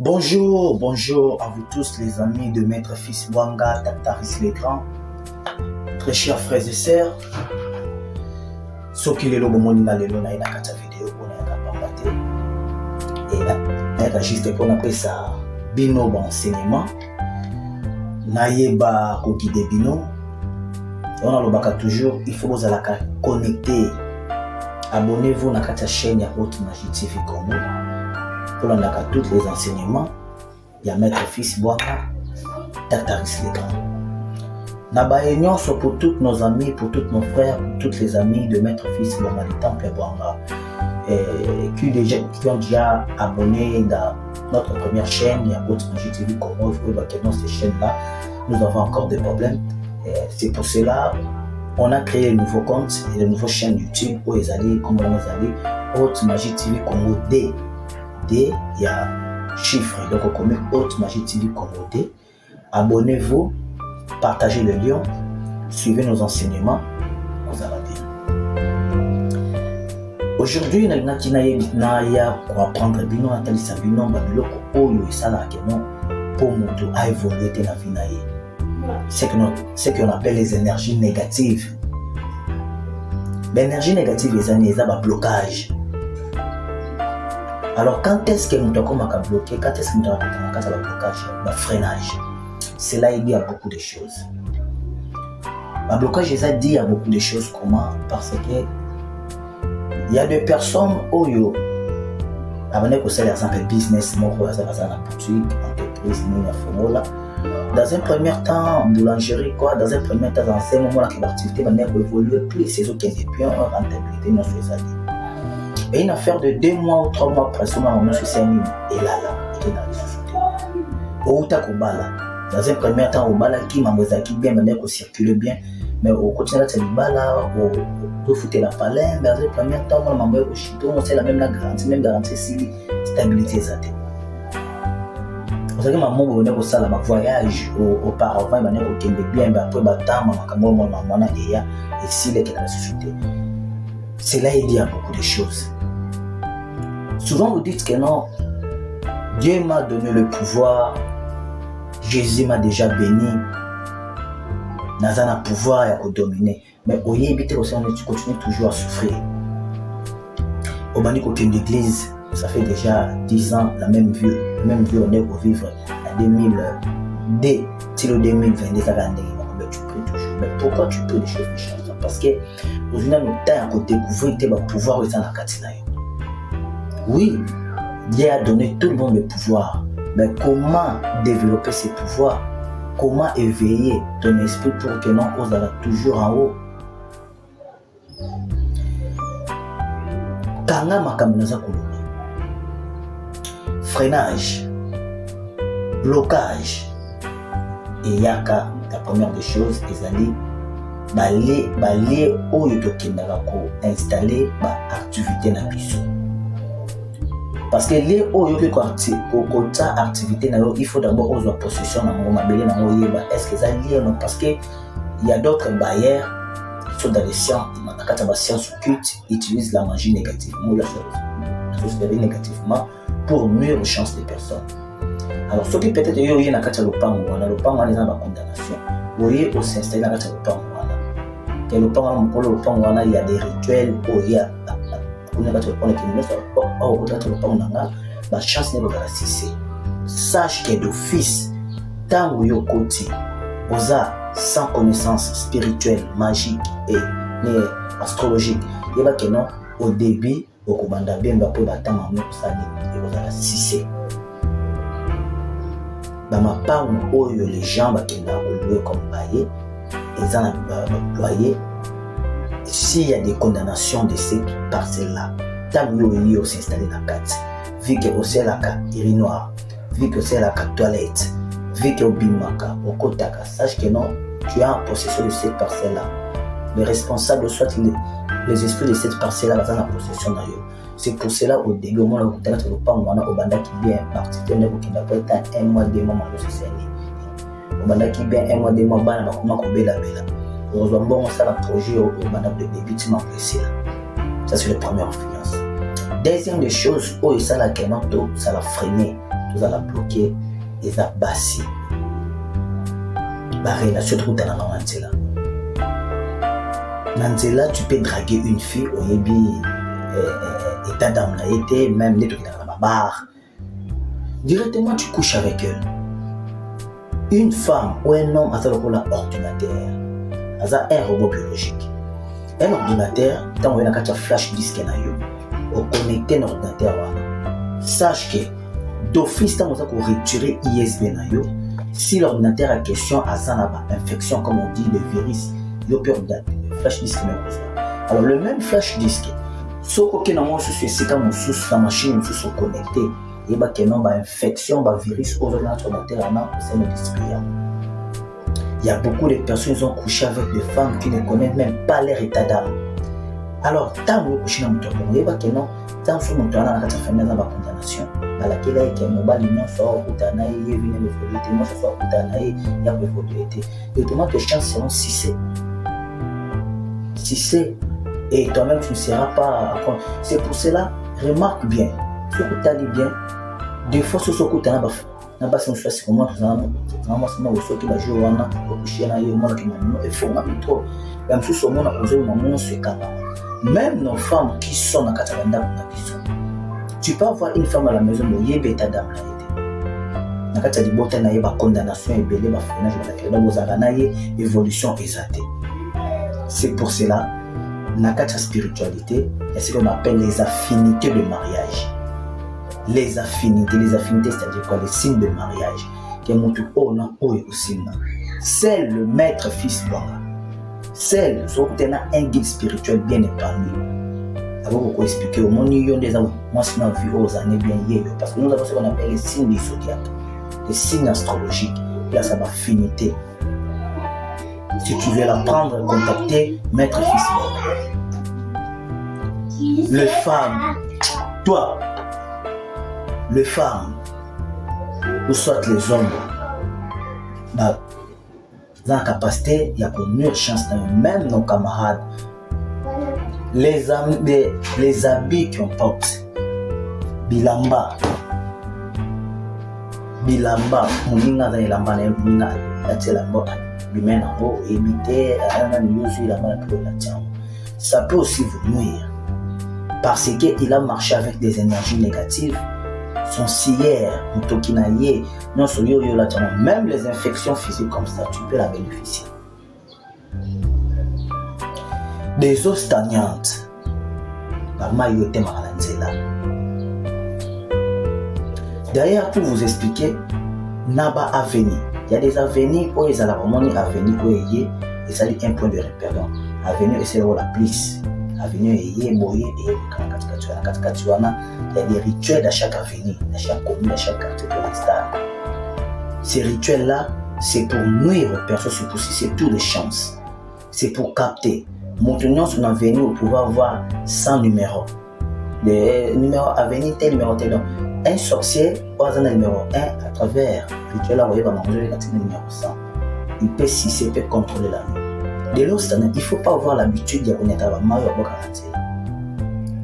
Bonjour à vous tous les amis de Maître Fils Bwanga, Tataris les Grands, très chers frères et sœurs. Soki lelo bomoni na lelo na ina kata vidéo pona ya kapamba te. Et là, juste pour napesa bino ba enseignement. Na yeba ko guider bino. On a lobaka toujours, il faut vous aller connecter. Abonnez-vous na kata chaîne ya Haute Magie TV Congo. Pour en avoir tous les enseignements, il y a Maître Fils Bwanga, Tataris les Grands. Nabaïnion sont pour tous nos amis, pour tous nos frères, pour tous les amis de Maître Fils Bwanga, du Temple Bwanga, qui ont déjà abonné dans notre première chaîne, il y a Haute Magie TV Congo. Vous voyez que dans ces chaînes-là, nous avons encore des problèmes. C'est pour cela on a créé un nouveau compte et une nouvelle chaîne YouTube où ils allaient, comme on les allait, Haute Magie TV Congo D. D, il y a chiffre, donc on commet Haute Magie TV Congo D. Abonnez-vous, partagez le lien, suivez nos enseignements, vous allez bien. Aujourd'hui, pour apprendre bino, Nathalie Sabino, Babiloko, Oyo et Salah Kenon, pour moto à évoluer dans la vie. C'est ce qu'on appelle les énergies négatives. L'énergie négative, les années, c'est un blocage. Alors, quand est-ce que nous avons bloqué, quand est-ce que nous avons un blocage, un freinage? Cela dit à beaucoup de choses. Le blocage, ça dit à beaucoup de choses. Comment? Parce que il y a des personnes où il y a un business, une boutique, entreprise, dans un premier temps, boulangerie, quoi, dans un premier temps, dans un moment où l'activité va évoluer, plus ces autres qui ont une rentabilité dans ces années. Et une affaire de 2 mois ou 3 mois après ce moment, on se s'est mis et là, il est dans les sociétés. Au Takobala, dans un premier temps, au Bala qui m'a qui bien, maintenant qu'on circule bien, mais au quotidien, c'est le Bala, au foutre la palais, mais dans un premier temps, on m'a au Chito, c'est la même garantie, si stabilité, ça. Vous savez, maman, on est au salle, ma voyage, auparavant, il m'a dit bien, mais après, et si les dans la société. Cela est dit à beaucoup de choses. Souvent vous dites que non, Dieu m'a donné le pouvoir, Jésus m'a déjà béni, Nazana pouvoir à dominer. Mais au éviter aussi, tu continues toujours à souffrir. Au manico qu'une église, ça fait déjà 10 ans, la même vie on est pour vivre à 2000, si le 2020, des années, mais tu pries toujours. Mais pourquoi tu pries des choses méchantes? Parce que aujourd'hui, nous avons découvert le pouvoir dans la Katina. Oui, Dieu a donné tout le monde le pouvoir. Mais comment développer ce pouvoir? Comment éveiller ton esprit pour que non, on soit toujours en haut? Kanga makamnaza kuluba. Freinage, blocage. Et yaka, la première des choses, les alliés. Balé oyo tokendaka ko installer ba activité na biso. Parce que les oyo ko kota activité na yo, il faut d'abord ozo possession na ngoma belé na ngoyeba est-ce que ça lié non? Parce que il y a d'autres barrières qui sont dans les sciences, dans sciences occultes, utilisent la magie négativement, la chose négativement pour nuire aux chances des personnes. Alors ce qui peut-être yo yé na kata lopango wana les gens ba condamnation. Voyez au s'installer na kata lopango. Et le pan, il y a des rituels où il y a la chance n'est pas la cessée. Sache que d'office, tant où il côté, sans connaissance spirituelle, magique et astrologique, il y a que non, au début, au commandant bien, il y a la cessée. Dans ma part, où les gens qui ont comme baillé, ils ont employé. S'il y a des condamnations de ces parcelles-là, tant que vous s'installer dans la carte, vu que vous êtes la urinoir, vu que c'est la toilette, vu que vous bimaka, au kotaka, sache que non, tu es en possession de cette parcelle-là. Le responsable, soit les esprits de cette parcelle-là, sont en possession d'ailleurs. C'est pour cela au début, au moment où vous êtes au banda qui bien parti, vous avez 1 mois, 2 mois, au banda qui bien 1 mois, 2 mois, bana bakuma ko bela. Nous avons un projet au madame de bébé, tu m'as apprécié là. Ça c'est la première influence. Deuxième des choses, ça l'a freiner tous à la bloquer et à bassi. La relation de route à la Nanzela. Nanzela, tu peux draguer une fille au Yebi, état d'âme, même les trucs dans la barre. Directement, tu couches avec elle. Une femme ou un homme a un ordinateur, a un robot biologique. Un ordinateur, quand on a un flash disk, on connecte un ordinateur. Sache que d'office, quand on a retiré ISB, si l'ordinateur a question à une infection, comme on dit, le virus, il y a un flash disk. Alors, le même flash disk, si on a la machine est connectée, il y a une infection, un virus aux ordinateurs, il y a beaucoup de personnes qui ont couché avec des femmes qui ne connaissent même pas leur état d'âme. Alors, tant que vous couchez dans votre il y a que non, tant que vous avez une condamnation, dans laquelle il y a un mobile, il y a un fort, il y a un fort, il y a un fort, et autrement tes chances seront 6. 6. Et toi-même, tu ne seras pas. C'est pour cela, remarque bien, ce que tu as dit bien, des fois, ce que tu as dit, na basi on choisit comment tu as qui va jouer wana coucher na yo mona qui maman et faut ma trop même sous son mona poser maman se kaba même nos femmes qui sont na katanda na biso tu peux avoir une femme à la maison mais yebe ta dame là été na kata di bota na yeba condamnation et belé ba freinage ba kela bozala na ye évolution exate. C'est pour cela na kata spiritualité il y a ce qu'on appelle les affinités de mariage. Les affinités, c'est-à-dire quoi? Les signes de mariage. C'est le maître fils Bwanga. C'est un guide spirituel bien épargné. Alors, pourquoi expliquer au monde, il y a des hommes, moi, je n'ai vu aux années bien hier, parce que nous avons ce qu'on appelle les signes du zodiaque, les signes astrologiques. Là, ça va affinité. Si tu veux l'apprendre, contacter maître fils Bwanga. Les femmes, toi, les femmes, ou soit les hommes, dans la capacité, il y a une chance, même nos camarades, les habits qui ont porté, bilamba, mouninga dans lamba, mouninga, ça peut aussi vous nuire, parce qu'il a marché avec des énergies négatives. Son sière, même les infections physiques comme ça, tu peux la bénéficier. Des eaux stagnantes, d'ailleurs, pour vous expliquer, Naba Avenue, il y a des avenues où ils ont la avenue où il y a un point de repère. Avenue, c'est la police. Avenue et boye et il y a des rituels à chaque avenue, à chaque commune, à chaque quartier de l'instant. Ces rituels-là, c'est pour nuire aux personnes, c'est pour susciter toutes les chances. C'est pour capter. Maintenant, sur l'avenue, vous pouvez avoir 100 numéros. Les numéros avenue, tel numéro tel. Un sorcier, au numéro 1, à travers le rituel-là, vous va manger le numéro 100. Il peut sucer, il peut contrôler la nuit. De l'autre, il ne faut pas avoir l'habitude de connaître la maille au bout.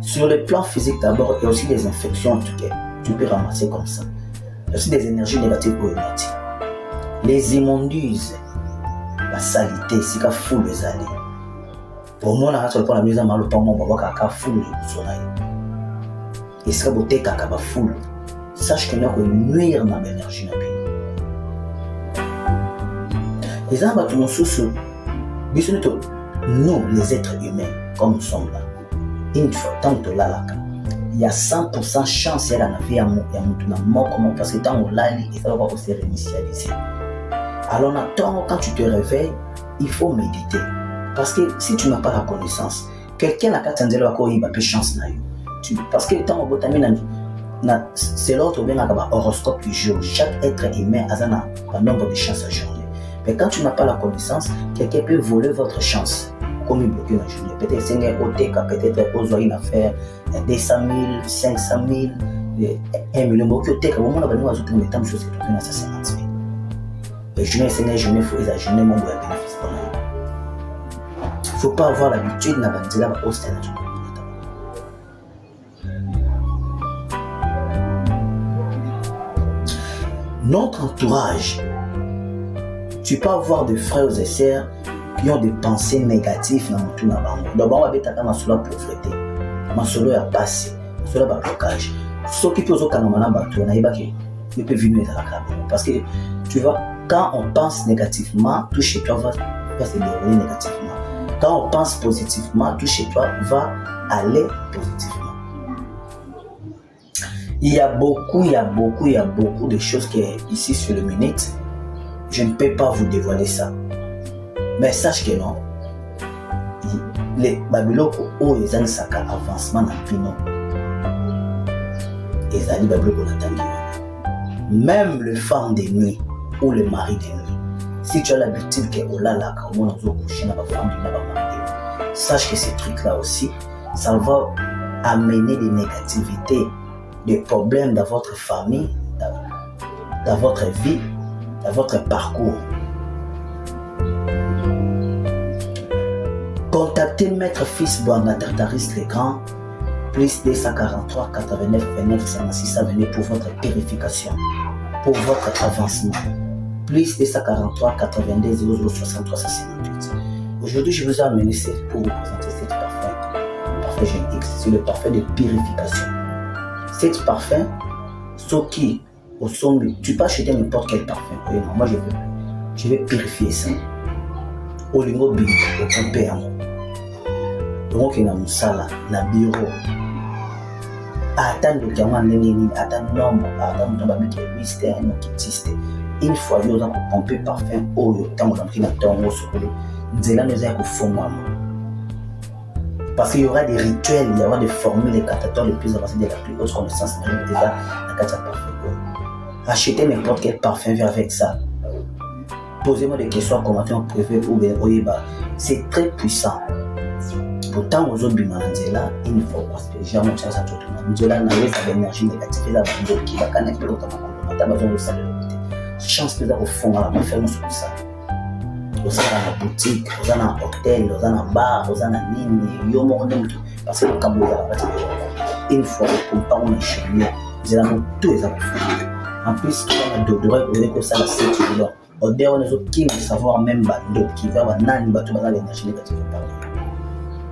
Sur le plan physique d'abord, il y a aussi des infections en tout cas. Tu peux ramasser comme ça. Il y a aussi des énergies négatives pour émettre. Les immondices, la saleté, c'est qu'à fou les allées. Pour moi, on a la mise à mal au pont, on va qu'à fou le soleil. Et ce que tu as qu'à fou, sache qu'il y a une nuire dans l'énergie. Les gens vont nous soucier. Nous, les êtres humains, comme nous sommes là, une fois tant que là, il y a 100% chance de la vie à mort parce que tant que là, il va se réinitialiser. Alors, quand tu te réveilles, il faut méditer. Parce que si tu n'as pas la connaissance, quelqu'un n'a qu'à t'entendre il va plus chance. Parce que tant que c'est l'autre bien horoscope du jour. Chaque être humain a un nombre de chances à journée. Mais quand tu n'as pas la connaissance, quelqu'un peut voler votre chance. Comme il bloque une journée. Peut-être c'est un OTK, peut-être aux une affaire 200 000, 500 000, 1 million. Beaucoup de TK, au moment où on va ajouter un temps, je sais que tu as 50 000. Les journées, c'est une journée, il faut les journées, mon bénéfice pour nous. Il ne faut pas avoir l'habitude de la hausse de la journée. notre entourage, tu peux avoir des frères et sœurs qui ont des pensées négatives dans tout na bango. Donc on va betaka masolo pauvreté, masolo ya passé, masolo ba blocage. Ce qui peut aussi na bato na ibaki, il peut venir dans la cabine parce que tu vois, quand on pense négativement, tout chez toi va se dérouler négativement. Quand on pense positivement, tout chez toi va aller positivement. Il y a beaucoup de choses qui est ici sur le minute. Je ne peux pas vous dévoiler ça. Mais sache que non. Les babiloko où ils ont saka avancement dans pino. Ils ont dit babiloko natangi. Même le femme de nuit ou le mari de nuit. Si tu as l'habitude que olala ka on zo coucher na ba femme de mari. Sache que ces trucs là aussi, ça va amener des négativités, des problèmes dans votre famille, dans votre vie, dans votre parcours. Contactez Maître Fils Bouanga Tartaris le Grand, plus 243 89 29 56 venez pour votre purification, pour votre avancement. Plus 243 82 00 63 58. Aujourd'hui, je vous ai amené pour vous présenter cet parfum. Le parfum Gen X, c'est le parfum de purification. Cet parfum, ce qui au sombre, tu peux acheter n'importe quel parfum. Oui, non, moi je vais purifier ça. Au lingo bi, au campé à moi. Donc il y a un sala, na bureau. Attends le gamin nini, attends nombre, attends mon babi qui est mystère, non qui existe. Une fois il y a un pompé parfum, oh yo, tant mon qui n'a tant au solo. Nzela nous a ko fondre. Parce qu'il y aura des rituels, il y aura des formules, des catalogues les plus avancés de la plus haute connaissance de déjà la carte parfum. Achetez n'importe quel parfum avec ça. Posez-moi des questions en commentaire en privé ou bien c'est très puissant. Pourtant, aux autres bimanzela, il faut parce que j'ai mon chance à tout le monde. Nzela n'a pas d'énergie négative, là, qui va connaître l'autre, on a besoin de ça de l'autre. Chance que au fond, on va faire nous sur ça. Aux dans la boutique, aux dans l'hôtel, aux dans la bar, aux dans la ligne, yo mon tout. Parce que le Cambodge a une fois pour pas on enchaîner, ils ont tous les affaires. En plus, on a d'odorat, on est comme ça la sécurité. Odeur, on est autres qui ne savoir même pas qui va avoir nani bateau dans l'énergie négative.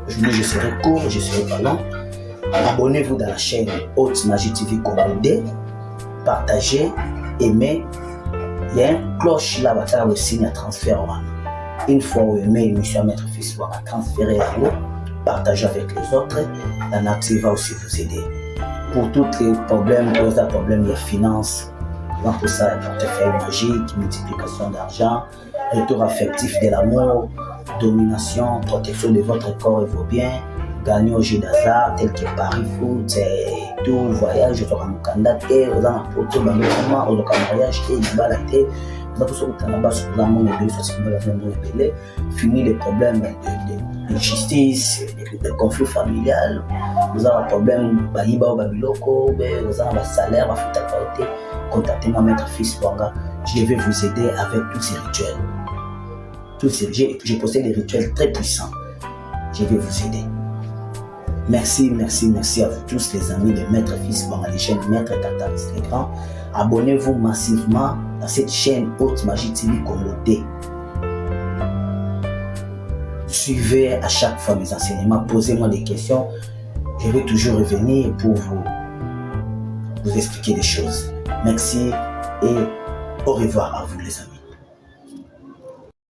Aujourd'hui, je serai court, je serai pas long. Abonnez-vous dans la chaîne Haute Magie TV Congolais. Partagez, aimez. Il y a une cloche là, bas le signe à transfert. Une fois vous aimez l'émission Maître Fils Bouanga, transférer à vous, partagez avec les autres. La nature va aussi vous aider. Pour tous les problèmes, pour les problèmes de finances, pour ça, portefeuille magique, multiplication d'argent, retour affectif de l'amour, domination, protection de votre corps et vos biens, gagner au jeu d'hasard tel que Paris Foot, tout, voyage, au Mukanda, aux en photo, dans le moment, au mariage, et il va la tête. Vous avez besoin de base pour l'amour de finir les problèmes de justice, de conflits familial. Vous avez un problème, Bahiba ou Babiloko, vous avez un salaire, à faire ta qualité. Contactez-moi, Maître Fils Bouanga. Je vais vous aider avec tous ces rituels. J'ai posté des rituels très puissants. Je vais vous aider. Merci à vous tous les amis de Maître Fils Bouanga, les chaînes Maître Tartaris le Grand. Abonnez-vous massivement à cette chaîne Haute Magie TV Congolais. Suivez à chaque fois mes enseignements, posez-moi des questions. Je vais toujours revenir pour vous expliquer des choses. Merci et au revoir à vous les amis.